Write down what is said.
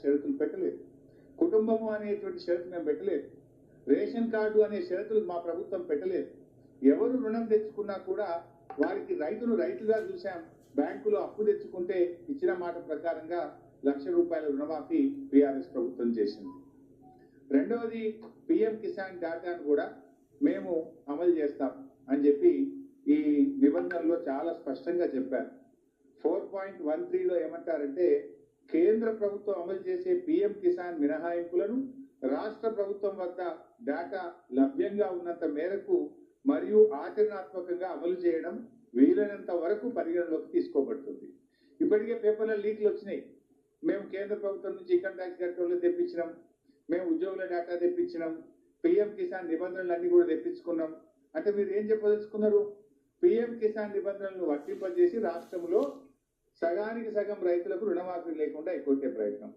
షరతులు పెట్టలేదు. కుటుంబము అనేటువంటి షరతు మేము పెట్టలేదు. రేషన్ కార్డు అనే షరతులు మా ప్రభుత్వం పెట్టలేదు. ఎవరు రుణం తెచ్చుకున్నా కూడా వారికి రైతును రైతుగా చూశాం. బ్యాంకులో అప్పు తెచ్చుకుంటే ఇచ్చిన మాట ప్రకారంగా ₹1,00,000 రుణమాఫీ టీఆర్ఎస్ ప్రభుత్వం చేసింది. రెండవది పిఎం కిసాన్ డాటాను కూడా మేము అమలు చేస్తాం అని చెప్పి ఈ నిబంధనలో చాలా స్పష్టంగా చెప్పారు. 4.13లో ఏమంటారంటే కేంద్ర ప్రభుత్వం అమలు చేసే పిఎం కిసాన్ మినహాయింపులను రాష్ట్ర ప్రభుత్వం వద్ద డేటా లభ్యంగా ఉన్నంత మేరకు మరియు ఆచరణాత్మకంగా అమలు చేయడం వీలైనంత వరకు పరిగణలోకి తీసుకోబడుతుంది. ఇప్పటికే పేపర్ల లీక్లు వచ్చినాయి. మేము కేంద్ర ప్రభుత్వం నుంచి ఇన్కమ్ ట్యాక్స్ కట్టడంలో తెప్పించినాం, మేము ఉద్యోగుల డేటా తెప్పించినాం, పిఎం కిసాన్ నిబంధనలు అన్ని కూడా తెప్పించుకున్నాం. అంటే మీరు ఏం చెప్పదలుచుకున్నారు? పిఎం కిసాన్ నిబంధనలను వర్తింపజేసి రాష్ట్రంలో సగానికి సగం రైతులకు రుణమాఫీ లేకుండా ఎగ్గొట్టే ప్రయత్నం.